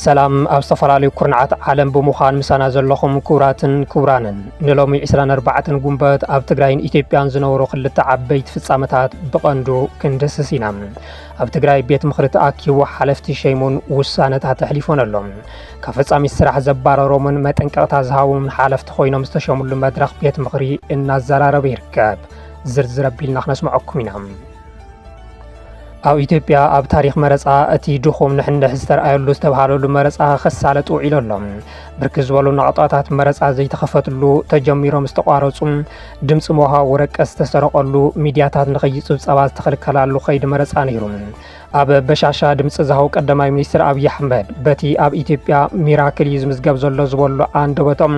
ሰላም ኣብ ዝተፈላለዩ ኩርናዓት ዓለም ብምዃን ምሳና ዘለኹም ክቡራትን ክቡራንን ንሎሚ 24 ጉንበት ኣብ ትግራይን ኢትዮጵያን ዝነበሩ ክልተ ዓበይቲ ፍጻመታት ብቐንዱ ክንድስስ ኢና። ኣብ ትግራይ ቤት ምኽሪ ተኣኪቡ ሓለፍቲ ሸይሙን ውሳነታት ኣሕሊፎን ኣሎም። ካብ ፈጻሚ ስራሕ ዘባረሮምን መጠንቀቕታ ዝሃቦምን ሓለፍቲ ኮይኖም ዝተሸሙሉ መድረኽ ቤት ምኽሪ እናዘራረበ ይርከብ። ዝርዝር ኣቢልና ክነስምዐኩም ኢና። ኣብ ኢትዮጵያ ኣብ ታሪክ መረፃ እቲ ድኹም ንሕንሕ ዝተረኣየሉ ዝተባሃለሉ መረፃ ክሳለጥ ውዒሉ ኣሎ። ብርክት ዝበሉ ነቕጣታት መረፃ ዘይተኸፈትሉ ተጀሚሮም ዝተቋረፁ ድምፂ ምውሃብ ወረቀት ዝተሰረቐሉ ሚድያታት ንኸይፅብፀባ ዝተኸልከላሉ ከይዲ መረፃ ነይሩ። ኣብ በሻሻ ድምፂ ዝሃቡ ቀዳማይ ሚኒስትር ኣብይ ኣሕመድ በቲ ኣብ ኢትዮጵያ ሚራክል እዩ ዝምዝገብ ዘሎ ዝበሉ አንደበቶም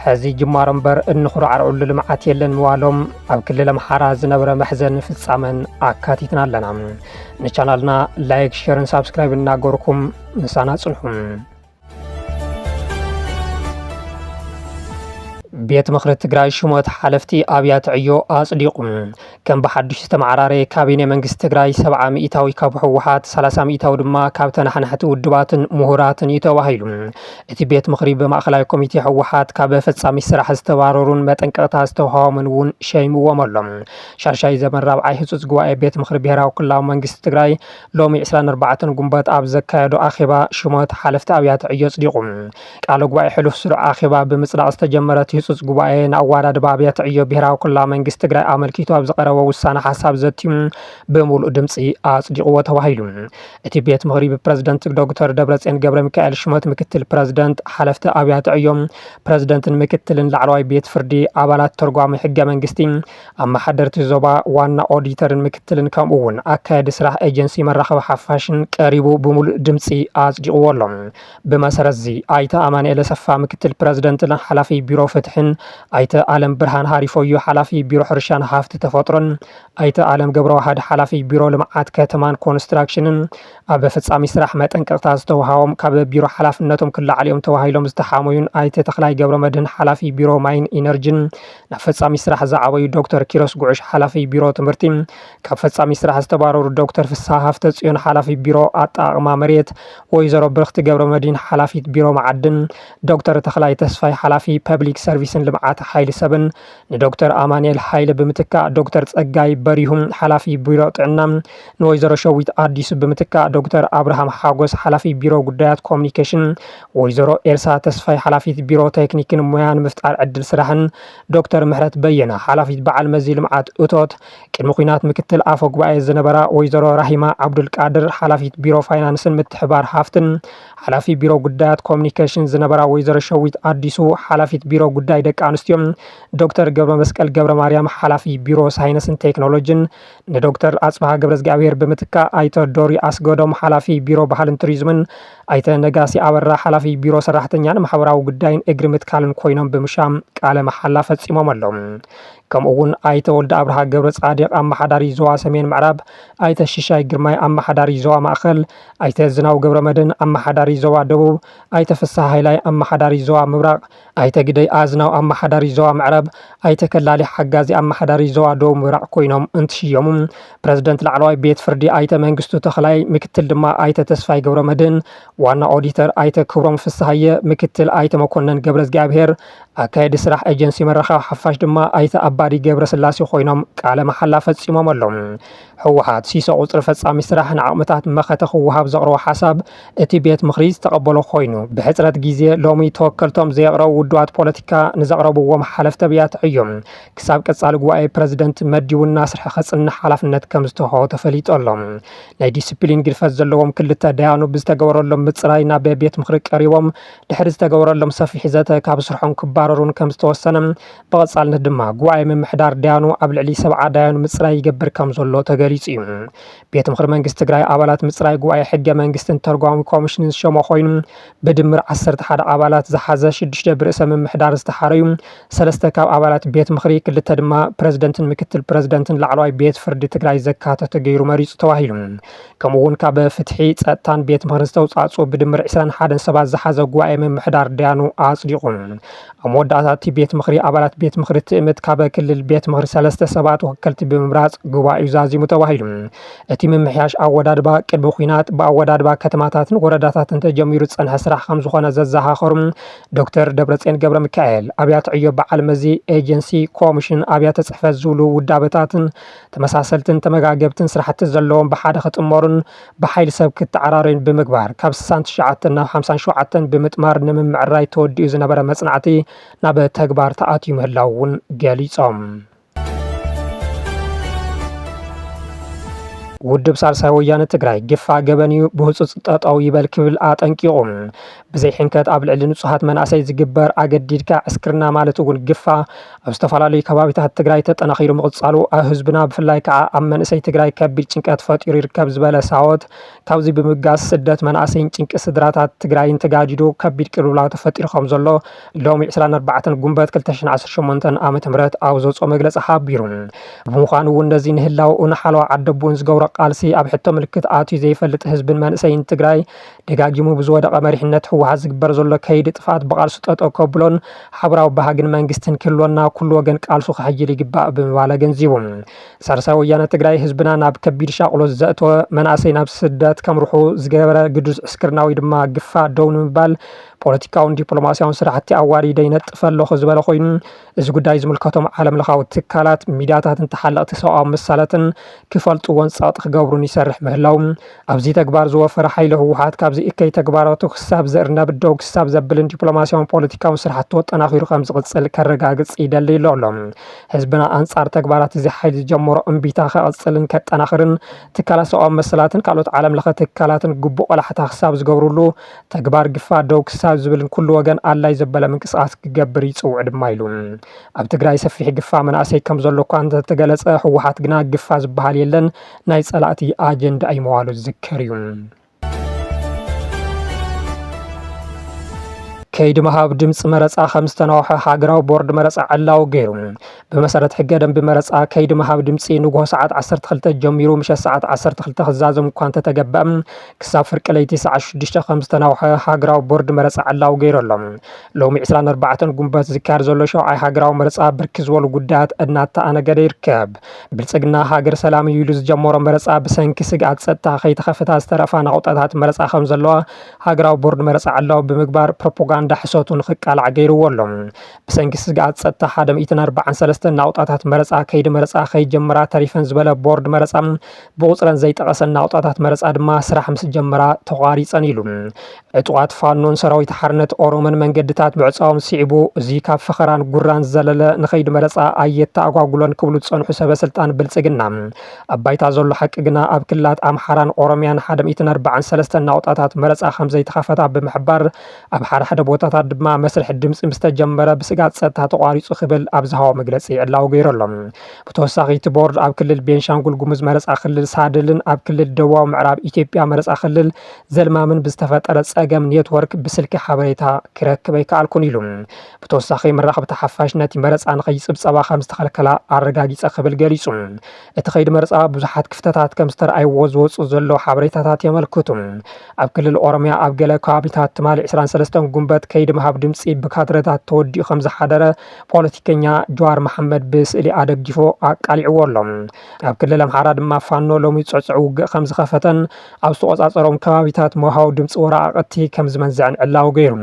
ሕዚ ጅማሮ እምበር እንኹርዓርዑሉ ልምዓት የለን ምባሎም ኣብ ክልል ኣምሓራ ዝነበረ መሕዘን ፍጻመን ኣካቲትና ኣለና። ንቻናልና ላይክ ሼርን ሳብስክራይብ እናገርኩም ምሳና ጽንሑም። ቤት ምኽሪ ትግራይ ሹመት ሓለፍቲ ኣብያተ ዕዮ ኣጽዲቑ። ከም ብሓድሽ ዝተመዓራረ ካቢነ መንግስቲ ትግራይ 70 ሚእታዊ ካብ ህወሓት 30 ሚእታዊ ድማ ካብ ተናሕናሕቲ ውድባትን ምሁራትን እዩ ተባሂሉ። እቲ ቤት ምኽሪ ብማእኸላይ ኮሚቴ ህወሓት ካብ ፈጻሚ ስራሕ ዝተባረሩን መጠንቀቕታ ዝተውሃቦምን እውን ሸይምዎም ኣሎም። ሻድሻይ ዘመን ራብዓይ ህፁፅ ጉባኤ ቤት ምኽሪ ብሄራዊ ክልላዊ መንግስቲ ትግራይ ሎሚ 24 ጉንበት ኣብ ዘካየዶ ኣኼባ ሹመት ሓለፍቲ ኣብያተ ዕዮ ኣጽዲቑ። ቃለ ጉባኤ ሕሉፍ ስሩዕ ኣኼባ ብምጽዳቕ ዝተጀመረት ህፁፅ ጉባኤ ንኣዋዳድባ ኣብያተ ዕዮ ብሄራዊ ክልላዊ መንግስቲ ትግራይ ኣመልኪቱ ኣብ ዝቐረበ ውሳነ ሓሳብ ዘትዩ ብምሉእ ድምፂ ኣጽዲቕዎ ተባሂሉ። እቲ ቤት ምኽሪ ብፕረዚደንት ዶክተር ደብረጽዮን ገብረ ሚካኤል ሹመት ምክትል ፕረዚደንት ሓለፍቲ ኣብያተ ዕዮም ፕረዚደንትን ምክትልን ላዕለዋይ ቤት ፍርዲ ኣባላት ተርጓሚ ሕገ መንግስቲ ኣመሓደርቲ ዞባ ዋና ኦዲተርን ምክትልን ከምኡ እውን ኣካየዲ ስራሕ ኤጀንሲ መራኸቢ ሓፋሽን ቀሪቡ ብምሉእ ድምፂ ኣጽዲቕዎ ኣሎ። ብመሰረት እዚ ኣይተ ኣማኑኤል ኣሰፋ ምክትል ፕረዚደንትን ሓላፊ ቢሮ ፍትሕን ኣይተ ኣለም ብርሃን ሃሪፎዮ ሓላፊ ቢሮ ሕርሻን ሃፍቲ ተፈጥሮን ኣይተ ኣለም ገብረዋህድ ሓላፊ ቢሮ ልምዓት ከተማን ኮንስትራክሽንን ኣብ ፈጻሚ ስራሕ መጠንቀቕታ ዝተውሃቦም ካብ ቢሮ ሓላፍነቶም ክላዓልዮም ተባሂሎም ዝተሓመዩን ኣይተ ተኽላይ ገብረ መድህን ሓላፊ ቢሮ ማይን ኢነርጂን ናብ ፈጻሚ ስራሕ ዝዓበዩ ዶክተር ኪሮስ ጉዑሽ ሓላፊ ቢሮ ትምህርቲ ካብ ፈጻሚ ስራሕ ዝተባረሩ ዶክተር ፍስሓ ሃፍተ ጽዮን ሓላፊ ቢሮ ኣጠቃቅማ መሬት ወይዘሮ ብርክቲ ገብረ መድህን ሓላፊት ቢሮ ማዓድን ዶክተር ተኽላይ ተስፋይ ሓላፊ ፐብሊክ ሰርቪስን ልምዓት ሓይሊ ሰብን ንዶክተር ኣማኑኤል ሃይለ ብምትካእ ዶክተር ጸጋይ በሪሁም ሓላፊ ቢሮ ጥዕና ንወይዘሮ ሸዊት ኣዲሱ ብምትካእ ዶክተር አብርሃም ሓጎስ ሓላፊ ቢሮ ጉዳያት ኮሙኒኬሽን ወይዘሮ ኤልሳ ተስፋይ ሓላፊት ቢሮ ቴክኒክን ሞያን ምፍጣር ዕድል ስራሕን ዶክተር ምህረት በየና ሓላፊት በዓል መዚ ልምዓት እቶት ቅድሚ ኩናት ምክትል ኣፈ ጉባኤ ዝነበራ ወይዘሮ ራሂማ ዓብዱል ቃድር ሓላፊት ቢሮ ፋይናንስን ምትሕባር ሃፍትን ሓላፊ ቢሮ ጉዳያት ኮሙኒኬሽን ዝነበራ ወይዘሮ ሸዊት ኣዲሱ ሓላፊት ቢሮ ጉዳይ ደቂ ኣንስትዮ ዶክተር ገብረ መስቀል ገብረ ማርያም ሓላፊ ቢሮ ሳይንስን ቴክኖሎጂን ንዶክተር ኣጽባሃ ገብረ እግዚአብሔር ብምትካእ ኣይተ ዶሪ ኣስገዶም ሓላፊ ቢሮ ባህልን ቱሪዝምን ኣይተ ነጋሲ ኣበራ ሓላፊ ቢሮ ሰራሕተኛን ማሕበራዊ ጉዳይን እግሪ ምትካልን ኮይኖም ብምሻም ቃለ መሓላ ፈጺሞም ኣሎም። ከምኡ እውን ኣይተ ወልደ ኣብርሃ ገብረ ጻዲቅ ኣመሓዳሪ ዞባ ሰሜን ምዕራብ ኣይተ ሽሻይ ግርማይ ኣመሓዳሪ ዞባ ማእኸል ኣይተ ዝናው ገብረ መድህን ኣመሓዳሪ ዞባ ደቡብ ኣይተ ፍስሓ ሃይላይ ኣመሓዳሪ ዞባ ምብራቅ ኣይተ ግደይ ኣዝናው ኣመሓዳሪ ዞባ ምዕራብ ኣይተ ከላሊ ሓጋዚ ኣመሓዳሪ ዞባ ደቡብ ምብራቅ ኮይኖም እንትሽየሙ ፕረዚደንት ላዕለዋይ ቤት ፍርዲ ኣይተ መንግስቱ ተኽላይ ምክትል ድማ ኣይተ ተስፋይ ገብረ መድህን ዋና ኦዲተር ኣይተ ክብሮም ፍስሓየ ምክትል ኣይተ መኮነን ገብረ እግዚአብሔር ኣካየዲ ስራሕ ኤጀንሲ መራኸቢ ሓፋሽ ድማ ኣይተ ኣባዲ ገብረ ስላሴ ኮይኖም ቃለ መሓላ ፈጺሞም ኣሎም። ህወሓት ሲሶ ቁፅሪ ፈጻሚ ስራሕ ንዓቕምታት መኸተ ክወሃብ ዘቕረቦ ሓሳብ እቲ ቤት ምኽሪ ዝተቐበሎ ኮይኑ ብሕፅረት ግዜ ሎሚ ተወከልቶም ዘቕረቡ ውድባት ፖለቲካ ንዘቕረብዎም ሓለፍቲ ኣብያተ ዕዮም ክሳብ ቀጻሊ ጉባኤ ፕረዚደንት መዲቡና ስራሕ ከጽንሕ ሓላፍነት ከም ዝተውሃቦ ተፈሊጡ ኣሎ። ናይ ዲስፕሊን ግድፈት ዘለዎም ክልተ ዳያኑ ብዝተገበረሎም ምፅራይ ናብ ቤት ምኽሪ ቀሪቦም ድሕሪ ዝተገበረሎም ሰፊሕ ዘተ ካብ ስርሖም ክባረሩን ከም ዝተወሰነ ብቐጻልነት ድማ ጉባኤ ምምሕዳር ዳያኑ ኣብ ልዕሊ 70 ዳያኑ ምፅራይ ይገብር ከም ዘሎ ተገሊጹ እዩ። ቤት ምኽሪ መንግስቲ ትግራይ ኣባላት ምፅራይ ጉባኤ ሕገ መንግስትን ተርጓሚ ኮሚሽንን ዝሸሞ ኮይኑ ብድምር 11 ኣባላት ዝሓዘ 6 ብርእሰ ምምሕዳር ዝተሓረዩ 3 ካብ ኣባላት ቤት ምኽሪ 2 ድማ ፕረዚደንትን ምክትል ፕረዚደንትን ላዕለዋይ ቤት ፍርዲ ትግራይ ዘካተተ ገይሩ መሪፁ ተባሂሉ። ከምኡ እውን ካብ ፍትሒ ጸጥታን ቤት ምኽሪ ዝተውጻጹ ዝመጹ ብድምር 21 ሰባት ዝሓዘ ጉባኤ ምምሕዳር ዳያኑ ኣጽዲቑ ኣብ መወዳእታ ቤት ምኽሪ ኣባላት ቤት ምኽሪ ትእምት ካብ ክልል ቤት ምኽሪ 3 ሰባት ወከልቲ ብምምራጽ ጉባኤኡ ዛዚሙ ተባሂሉ እቲ ምምሕያሽ ኣወዳድባ ቅድሚ ኩናት ብኣወዳድባ ከተማታትን ወረዳታትን ተጀሚሩ ጸንሐ ስራሕ ከም ዝኾነ ዘዘኻኸሩ ዶክተር ደብረጽዮን ገብረ ሚካኤል ኣብያተ ዕዮ በዓል መዚ ኤጀንሲ ኮሚሽን ኣብያተ ጽሕፈት ዝብሉ ውዳበታትን ተመሳሰልትን ተመጋገብትን ስራሕቲ ዘለዎም ብሓደ ክጥመሩን ብሓይሊ ሰብ ክትዓራረዩን ብምግባር ካብ 69 ናብ 57 ብምጥማር ንምምዕራይ ተወዲኡ ዝነበረ መጽናዕቲ ናብ ተግባር ተኣትዩ ምህላው እውን ገሊጾም ውድብ ሳልሳይ ወያነ ትግራይ ግፋ ገበንዩ ብህፁፅ ጠጠው ይበል ክብል ኣጠንቂቑ ብዘይ ሕንከት ኣብ ልዕሊ ንጹሃት መናእሰይ ዝግበር ኣገዲድካ ዕስክርና ማለት እውን ግፋ ኣብ ዝተፈላለዩ ከባቢታት ትግራይ ተጠናኺሩ ምቕጻሉ ኣብ ህዝብና ብፍላይ ከዓ ኣብ መንእሰይ ትግራይ ከቢድ ጭንቀት ፈጢሩ ይርከብ ዝበለ ሳወት ካብዚ ብምጋስ ስደት መናእሰይን ጭንቂ ስድራታት ትግራይን ተጋዲዱ ከቢድ ቅልውላው ተፈጢሩ ከም ዘሎ ሎሚ 24 ጉንበት 2018 ዓ.ም ኣብ ዘውፅኦ መግለፂ ሓቢሩ ብምዃኑ እውን ነዚ ንህላውኡ ንሓለዋ ዓደቡን ዝገብሮ ቃልሲ ኣብ ሕቶ ምልክት ኣትዩ ዘይፈልጥ ህዝብን መንእሰይን ትግራይ ደጋጊሙ ብዝወደቐ መሪሕነት ህወሓት ዝግበር ዘሎ ከይዲ ጥፋት ብቃልሱ ጠጠው ከብሎን ሓበራዊ ባህግን መንግስትን ክህልወና ኩሉ ወገን ቃልሱ ክሕይል ይግባእ ብምባለ ገንዚቡ ሳልሳይ ወያነ ትግራይ ህዝብና ናብ ከቢድ ሻቅሎ ዘእተወ መናእሰይ ናብ ስደት ከምርሑ ዝገበረ ግዱስ ዕስክርናዊ ድማ ግፋ ደው ንምባል ፖለቲካውን ዲፕሎማሲያውን ስራሕቲ ኣዋሪደ ይነጥፍ ኣለኹ ዝበለ ኮይኑ እዚ ጉዳይ ዝምልከቶም ዓለም ለኻዊ ትካላት ሚድያታትን ተሓለቕቲ ሰብኣዊ መሳለትን ክፈልጥዎን ጸጥ ክገብሩን ይሰርሕ ምህላው ኣብዚ ተግባር ዝወፈረ ሓይሊ ህወሓት ካብዚ እከይ ተግባራቱ ክሳብ ዘእርነብ ደው ክሳብ ዘብልን ዲፕሎማሲያውን ፖለቲካውን ስራሕቲ ወጠናኺሩ ከም ዝቕጽል ከረጋግጽ ይደሊ ኣሎ ህዝብና ኣንጻር ተግባራት እዚ ሓይሊ ዝጀመሮ እምቢታ ከቕጽልን ከጠናኽርን ትካላት ሰብኣዊ መሰላትን ካልኦት ዓለም ለኸ ትካላትን ግቡእ ቆላሕታ ክሳብ ዝገብሩሉ ተግባር ግፋ ደው ክሳብ ዝብልን ኩሉ ወገን ኣላይ ዘበለ ምንቅስቃስ ክገብር ይጽውዕ ድማ ኢሉ ኣብ ትግራይ ሰፊሕ ግፋ መናእሰይ ከም ዘሎ እኳ እንተተገለጸ ህወሓት ግና ግፋ ዝበሃል የለን ናይ ጸላእቲ ኣጀንዳ ኣይመዋሉ ዝዝከር እዩ ከይዲ መሃብ ድምፂ መረፃ ከም ዝተነውሐ ሃገራዊ ቦርድ መረፃ ዕላው ገይሩ ብመሰረት ሕገ ደንቢ መረፃ ከይዲ መሃብ ድምፂ ንግሆ ሰዓት 12 ጀሚሩ ምሸት ሰዓት 12 ክዛዘም እኳ እንተተገበአ ክሳብ ፍርቂ ለይቲ ሰዓት 6 ከም ዝተነውሐ ሃገራዊ ቦርድ መረፃ ዕላው ገይሩ ኣሎ ሎሚ 24 ጉንበት ዝካየድ ዘሎ ሸውዓይ ሃገራዊ መረፃ ብርኪ ዝበሉ ጉዳያት እናተኣነገደ ይርከብ ብልፅግና ሃገር ሰላም እዩ ኢሉ ዝጀመሮ መረፃ ብሰንኪ ስግኣት ፀጥታ ከይተኸፈታ ዝተረፋ ናቁጣታት መረፃ ከም ዘለዋ ሃገራዊ ቦርድ መረፃ ዕላው ብምግባር ፕሮፓጋንዳ ዳሕሶቱን ክቃላዕ ገይርዎ ኣሎ ብሰንኪ ስግኣት ፀጥታ 143 ናቁጣታት መረፃ ከይዲ መረፃ ከይጀመራ ተሪፈን ዝበለ ቦርድ መረፃ ብቁፅረን ዘይጠቐሰን ናቁጣታት መረፃ ድማ ስራሕ ምስ ጀመራ ተቋሪፀን ኢሉ ዕጡቃት ፋኖን ሰራዊት ሓርነት ኦሮሞን መንገድታት ብዕፃዎም ሲዒቡ እዚ ካብ ፈኸራን ጉራን ዘለለ ንኸይዲ መረፃ ኣየተኣጓጉሎን ክብሉ ዝፀንሑ ሰበስልጣን ብልፅግና ኣብ ባይታ ዘሎ ሓቂ ግና ኣብ ክልላት ኣምሓራን ኦሮምያን 143 ናቁጣታት መረፃ ከም ዘይተኸፈታ ብምሕባር ኣብ ሓደ ቦታታት ድማ መስርሕ ድምፂ ምስተጀመረ ብስጋት ፀጥታ ተቋሪፁ ክብል ኣብ ዝሃቦ መግለፂ ዕላው ገይሮሎም ብተወሳኺ እቲ ቦርድ ኣብ ክልል ቤንሻንጉል ጉሙዝ መረፃ ክልል ሳድልን ኣብ ክልል ደቡባዊ ምዕራብ ኢትዮጵያ መረፃ ክልል ዘልማምን ብዝተፈጠረ ፀገም ኔትወርክ ብስልኪ ሓበሬታ ክረክብ ኣይከኣልኩን ኢሉ ብተወሳኺ መራኸብቲ ሓፋሽ ነቲ መረፃ ንኸይፅብፀባ ከም ዝተኸልከላ ኣረጋጊፀ ክብል ገሊጹ እቲ ከይዲ መረፃ ብዙሓት ክፍተታት ከም ዝተረኣይዎ ዝወፁ ዘለዉ ሓበሬታታት የመልክቱ ኣብ ክልል ኦሮሚያ ኣብ ገለ ከባቢታት ትማሊ 23 ጉንበት ከይዲ መሃብ ድምፂ ብካድረታት ተወዲኡ ከም ዝሓደረ ፖለቲከኛ ጀዋር መሐመድ ብስእሊ ኣደጊፎ ኣቃሊዕዎ ኣሎ ኣብ ክልል ኣምሓራ ድማ ፋኖ ሎሚ ፅዕፅዕ ውግእ ከም ዝኸፈተን ኣብ ዝተቆፃፀሮም ከባቢታት መውሃዊ ድምፂ ወረቓቕቲ ከም ዝመንዝዕን ዕላው ገይሩ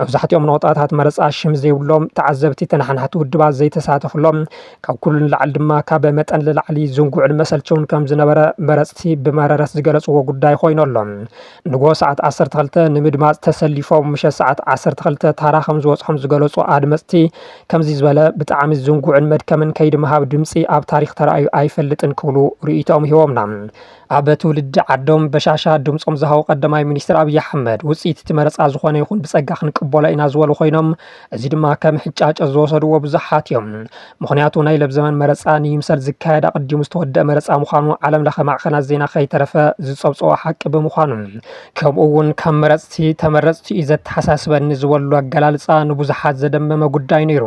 መብዛሕትኦም ነቁጣታት መረፃ ሽም ዘይብሎም ተዓዘብቲ ተናሓናሕቲ ውድባት ዘይተሳተፍሎም ካብ ኩሉ ንላዕሊ ድማ ካብ መጠን ንላዕሊ ዝንጉዕን መሰልቸውን ከም ዝነበረ መረፅቲ ብመረረት ዝገለፅዎ ጉዳይ ኮይኑ ኣሎ ንግሆ ሰዓት 12 ንምድማፅ ተሰሊፎም ምሸት ሰዓት 12 ታራ ከም ዝወፅሖም ዝገለጹ ኣድመፅቲ ከምዚ ዝበለ ብጣዕሚ ዝንጉዕን መድከምን ከይዲ መሃብ ድምፂ ኣብ ታሪክ ተረኣዩ ኣይፈልጥን ክብሉ ርእይቶም ሂቦምና ኣብ ትውልዲ ዓዶም በሻሻ ድምፆም ዝሃቡ ቀዳማይ ሚኒስትር ኣብይ ኣሕመድ ውፅኢት እቲ መረፃ ዝኾነ ይኹን ብፀጋ ክንቅበሎ ኢና ዝበሉ ኮይኖም እዚ ድማ ከም ሕጫጨ ዝወሰድዎ ብዙሓት እዮም ምክንያቱ ናይ ለብ ዘመን መረፃ ንይምሰል ዝካየድ ኣቐዲሙ ዝተወደአ መረፃ ምዃኑ ዓለም ለኸ ማዕኸናት ዜና ከይተረፈ ዝፀብፅቦ ሓቂ ብምዃኑ ከምኡ እውን ካብ መረፅቲ ተመረፅቲ እዩ ዘተሓሳስበኒ ዝበሉ ኣገላልፃ ንብዙሓት ዘደመመ ጉዳይ ነይሩ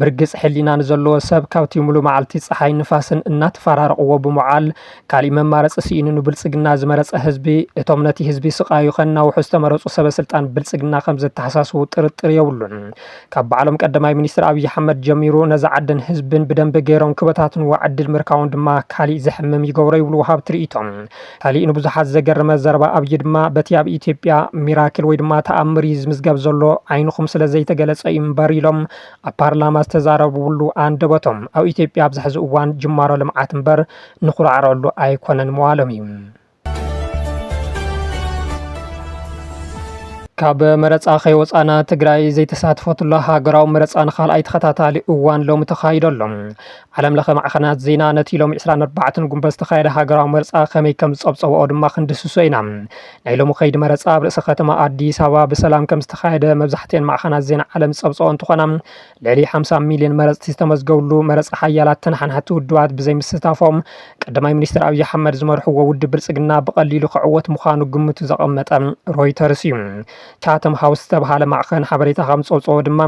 ብርግፅ ሕሊና ንዘለዎ ሰብ ካብቲ ሙሉእ መዓልቲ ፀሓይ ንፋስን እናተፈራረቕዎ ብምዓል ካሊእ መማረፂ ስኢኑ ንብልጽግና ዝመረጸ ህዝቢ እቶም ነቲ ህዝቢ ስቃዩ ከናውሑ ዝተመረጹ ሰበስልጣን ብልጽግና ከም ዘተሓሳስቡ ጥርጥር የብሉን። ካብ በዓሎም ቀዳማይ ሚኒስትር ኣብይ ኣሕመድ ጀሚሩ ነዛ ዓድን ህዝብን ብደንቢ ገይሮም ክበታትን ዕድል ምርካቦም ድማ ካሊእ ዘሕምም ይገብሮ ይብሉ ወሃብ ትርኢቶም። ካሊእ ንብዙሓት ዘገረመ ዘረባ ኣብይ ድማ በቲ ኣብ ኢትዮጵያ ሚራክል ወይ ድማ ተኣምር ዝምዝገብ ዘሎ ዓይንኹም ስለ ዘይተገለጸ እምበር ኢሎም ኣብ ፓርላማ ዝተዛረብሉ አንደበቶም ኣብ ኢትዮጵያ ኣብዚ ሕዚ እዋን ጅማሮ ልምዓት እምበር ንኹርዓረሉ ኣይኮነን ምዋሎም እዩ። ካብ መረፃ ከይወፃና ትግራይ ዘይተሳትፈትሉ ሃገራዊ መረፃ ንኻልኣይ ተኸታታሊ እዋን ሎሚ ተኻይደሎ ዓለም ለኸ ማዕኸናት ዜና ነቲ ሎሚ 24 ጉንበት ዝተኻየደ ሃገራዊ መረፃ ከመይ ከም ዝፀብፀብኦ ድማ ክንድስሶ ኢና። ናይ ሎሚ ከይዲ መረፃ ኣብ ርእሲ ከተማ ኣዲስ ኣበባ ብሰላም ከም ዝተኻየደ መብዛሕትአን ማዕኸናት ዜና ዓለም ዝፀብፀኦ እንትኾና ልዕሊ 50 ሚልዮን መረፅቲ ዝተመዝገቡሉ መረፃ ሓያላት ተናሓንሓቲ ውድባት ብዘይምስታፎም ቀዳማይ ሚኒስትር ኣብይ ኣሕመድ ዝመርሕዎ ውድብ ብልፅግና ብቐሊሉ ክዕወት ምዃኑ ግምቱ ዘቐመጠ ሮይተርስ እዩ። ቻተም ሃውስ ዝተባሃለ ማዕኸን ሓበሬታ ከም ዝፀብፀቦ ድማ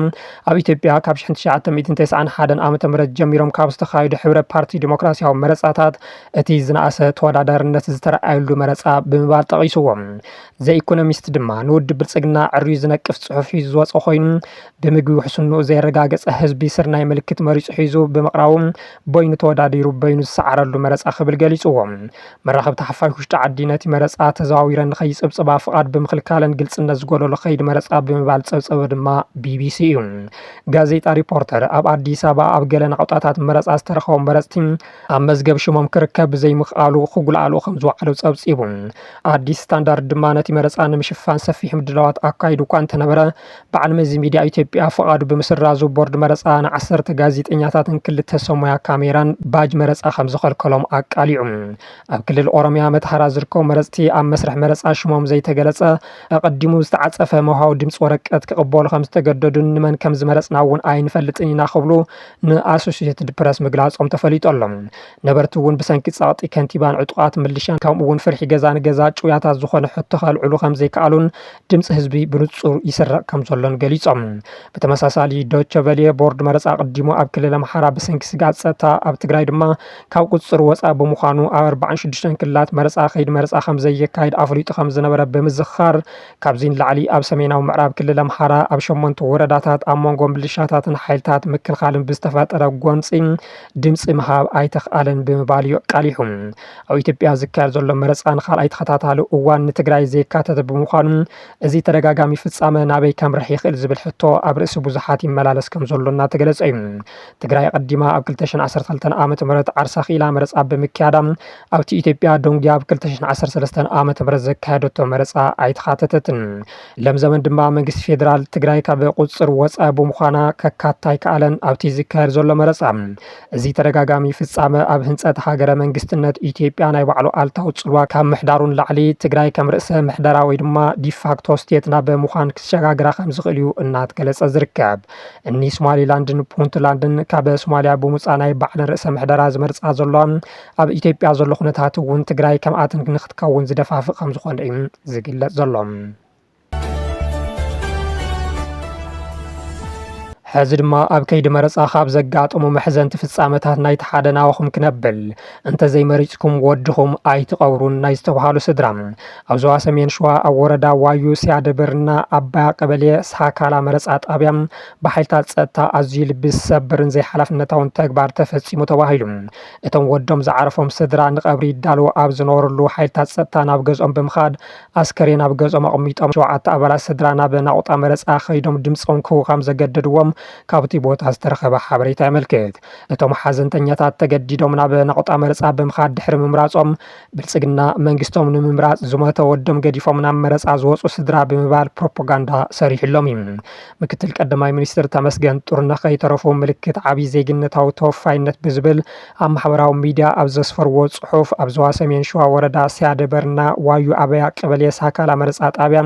ኣብ ኢትዮጵያ ካብ 1991 ዓ.ም ጀሚሮም ካብ ዝተኻየዱ ሕብረት ፓርቲ ዲሞክራሲያዊ መረፃታት እቲ ዝነኣሰ ተወዳዳርነት ዝተረኣየሉ መረፃ ብምባል ጠቒስዎም። ዘኢኮኖሚስት ድማ ንውድብ ብልፅግና ዕርዩ ዝነቅፍ ፅሑፍ ሒዙ ዝወፀ ኮይኑ ብምግቢ ውሕስንኡ ዘይረጋገፀ ህዝቢ ስርናይ ምልክት መሪፁ ሒዙ ብምቕራቡ በይኑ ተወዳዲሩ በይኑ ዝሰዓረሉ መረፃ ክብል ገሊፅዎም። መራኸብቲ ሓፋሽ ውሽጢ ዓዲ ነቲ መረፃ ተዘዋዊረን ንኸይፅብፅባ ፍቓድ ብምክልካለን ግልፅነት ዝጎደሎ ከይዲ መረፃ ብምባል ፀብፀበ ድማ ቢቢሲ እዩ። ጋዜጣ ሪፖርተር ኣብ ኣዲስ ኣበባ ኣብ ገለ ነቑጣታት መረፃ ዝተረኸቡ መረፅቲ ኣብ መዝገብ ሽሞም ክርከብ ብዘይምኽኣሉ ክጉልኣሉ ከም ዝወዓሉ ፀብፂቡ። ኣዲስ ስታንዳርድ ድማ ነቲ መረፃ ንምሽፋን ሰፊሕ ምድላዋት ኣካይዱ እኳ እንተነበረ በዓል መዚ ሚድያ ኢትዮጵያ ፍቓዱ ብምስራዙ ቦርድ መረፃ ን10 ጋዜጠኛታትን 2 ሰብ ሞያ ካሜራን ባጅ መረፃ ከም ዘኸልከሎም ኣቃሊዑ። ኣብ ክልል ኦሮሚያ መተሃራ ዝርከቡ መረፅቲ ኣብ መስርሕ መረፃ ሽሞም ዘይተገለፀ ኣቐዲሙ ዝተዓፀፈ መውሃዊ ድምፂ ወረቀት ክቕበሉ ከም ዝተገደዱን ንመን ከም ዝመረፅና እውን ኣይንፈልጥን ኢና ክብሉ ንኣሶሲየትድ ፕረስ ምግላፆም ተፈሊጦሎም። ነበርቲ እውን ብሰንኪ ፀቕጢ ከንቲባን ዕጡቓት ምልሻን ከምኡ እውን ፍርሒ ገዛ ንገዛ ጭውያታት ዝኾነ ሕቶ ከልዕሉ ከም ዘይከኣሉን ድምፂ ህዝቢ ብንጹር ይስረቕ ከም ዘሎን ገሊፆም። ብተመሳሳሊ ዶቸ ቨለ ቦርድ መረፃ ቀዲሙ ኣብ ክልል ኣምሓራ ብሰንኪ ስጋት ፀጥታ ኣብ ትግራይ ድማ ካብ ቁፅር ወፃኢ ብምዃኑ ኣብ 46 ክልላት መረፃ ከይዲ መረፃ ከም ዘየካይድ ኣፍሊጡ ከም ዝነበረ ብምዝኻር ካብዚ ንላዕሊ ኣብ ሰሜናዊ ምዕራብ ክልል ኣምሓራ ኣብ 8 ወረዳታት ኣብ መንጎ ምልሻታትን ሓይልታት ምክልኻልን ብዝተፈጠረ ጎንፂ ድምፂ ምሃብ ኣይተኽኣለን ብምባል ቃሊሑ። ኣብ ኢትዮጵያ ዝካየድ ዘሎ መረፃ ንኻልኣይ ተኸታታሊ እዋን ንትግራይ ዘየካተተ ብምዃኑ እዚ ተደጋጋሚ ፍጻመ ናበይ ከምርሕ ይኽእል ዝብል ሕቶ ኣብ ርእሲ ብዙሓት ይመላለስ ከም ዘሎ እናተገለጸ እዩ። ትግራይ ቀዲማ ኣብ 2012 ዓ.ም ዓርሳ ኺኢላ መረፃ ብምክያዳ ኣብቲ ኢትዮጵያ ዶንግያ ኣብ 2013 ዓ.ም ዘካየደቶ መረፃ ኣይተኻተተትን። ለም ዘመን ድማ መንግስቲ ፌደራል ትግራይ ካብ ቁፅር ወፃኢ ብምዃና ከካታ ኣይከኣለን ኣብቲ ዝካየድ ዘሎ መረፃ። እዚ ተደጋጋሚ ፍጻመ ኣብ ህንፀት ሃገረ መንግስትነት ኢትዮጵያ ናይ ባዕሉ ኣልታዊ ፅልዋ ካብ ምሕዳሩን ላዕሊ ትግራይ ከም ርእሰ ምሕደራ ወይ ድማ ዲፋክቶ ስቴት ናብ ምዃን ክሸጋግራ ከም ዝኽእል እዩ እናተገለጸ ዝርከብ። እኒ ሶማሊላንድን ፑንትላንድን ካብ ሶማልያ ብምውፃእ ናይ ባዕለን ርእሰ ምሕደራ ዝመርፃ ዘለዋ ኣብ ኢትዮጵያ ዘሎ ኩነታት እውን ትግራይ ከምኣትን ንክትከውን ዝደፋፍቕ ከም ዝኾነ እዩ ዝግለጽ ዘሎ። ሕዚ ድማ ኣብ ከይዲ መረፃ ካብ ዘጋጥሙ መሕዘንቲ ፍጻመታት ናይቲ ሓደ ናብኹም ክነብል እንተዘይመሪፅኩም ወድኹም ኣይትቐብሩን ናይ ዝተባሃሉ ስድራ ኣብ ዞባ ሰሜን ሸዋ ኣብ ወረዳ ዋዩ ሲያደበርና ኣባያ ቀበሌ ሳካላ መረፃ ጣብያ ብሓይልታት ፀጥታ ኣዝዩ ልቢ ዝሰብርን ዘይሓላፍነታውን ተግባር ተፈፂሙ ተባሂሉ እቶም ወዶም ዝዓረፎም ስድራ ንቐብሪ ይዳልዎ ኣብ ዝነበሩሉ ሓይልታት ፀጥታ ናብ ገዝኦም ብምኻድ ኣስከሬን ኣብ ገዝኦም ኣቕሚጦም 7 ኣባላት ስድራ ናብ ናቁጣ መረፃ ከይዶም ድምፆም ክህቡ ከም ዘገደድዎም ካብቲ ቦታ ዝተረኸበ ሓበሬታ ይመልክት። እቶም ሓዘንተኛታት ተገዲዶም ናብ ናቁጣ መረፃ ብምኻድ ድሕሪ ምምራፆም ብልፅግና መንግስቶም ንምምራፅ ዝመተ ወዶም ገዲፎም ናብ መረፃ ዝወፁ ስድራ ብምባል ፕሮፓጋንዳ ሰሪሕሎም እዩ። ምክትል ቀዳማይ ሚኒስትር ተመስገን ጥሩነህ ከይተረፉ ምልክት ዓብይ ዜግነታዊ ተወፋይነት ብዝብል ኣብ ማሕበራዊ ሚድያ ኣብ ዘስፈርዎ ፅሑፍ ኣብ ዞባ ሰሜን ሸዋ ወረዳ ሲያደበርና ዋዩ ኣበያ ቀበሌ ሳካላ መረፃ ጣብያ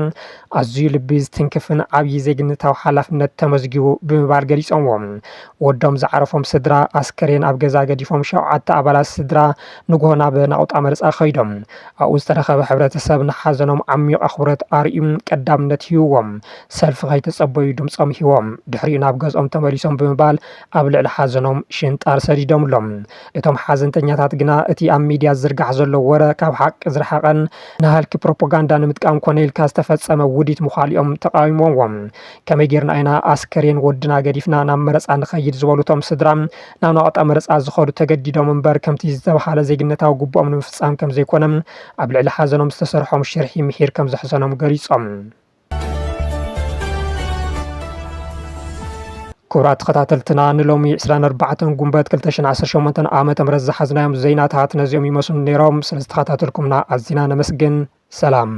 ኣዝዩ ልቢ ዝትንክፍን ዓብይ ዜግነታዊ ሓላፍነት ተመዝጊቡ ብምባል ገሊፆምዎም ወዶም ዝዓረፎም ስድራ ኣስከሬን ኣብ ገዛ ገዲፎም 7 ኣባላት ስድራ ንግሆ ናብ ናቁጣ መርፃ ከይዶም ኣብኡ ዝተረኸበ ሕብረተሰብ ንሓዘኖም ዓሚቕ ኣኽብሮት ኣርዩ ቀዳምነት ሂብዎም ሰልፊ ከይተፀበዩ ድምፆም ሂቦም ድሕሪኡ ናብ ገዝኦም ተመሊሶም ብምባል ኣብ ልዕሊ ሓዘኖም ሽንጣር ሰዲዶምሎም እቶም ሓዘንተኛታት ግና እቲ ኣብ ሚድያ ዝርጋሕ ዘሎ ወረ ካብ ሓቂ ዝረሓቐን ናሃልኪ ፕሮፓጋንዳ ንምጥቃም ኮነ ኢልካ ዝተፈፀመ ውዲት ምዃሊኦም ተቃዊሞዎም ከመይ ጌርና ኢና ኣስከሬን ወድና ገዲፍና ናብ መረፃ ንኸይድ ዝበሉቶም ስድራ ናብ ናቁጣ መረፃ ዝኸዱ ተገዲዶም እምበር ከምቲ ዝተባሃለ ዜግነታዊ ግቦኦም ንምፍፃም ከም ዘይኮነ ኣብ ልዕሊ ሓዘኖም ዝተሰርሖም ሽርሒ ምሒር ከም ዘሕዘኖም ገሊፆም ክቡራት ተኸታተልትና ንሎሚ 24 ጉንበት 2018 ዓመተ ምህረት ዝሓዝናዮም ዜናታት ነዚኦም ይመስሉ ነይሮም። ስለዝተኸታተልኩምና ኣዝና ነመስግን። ሰላም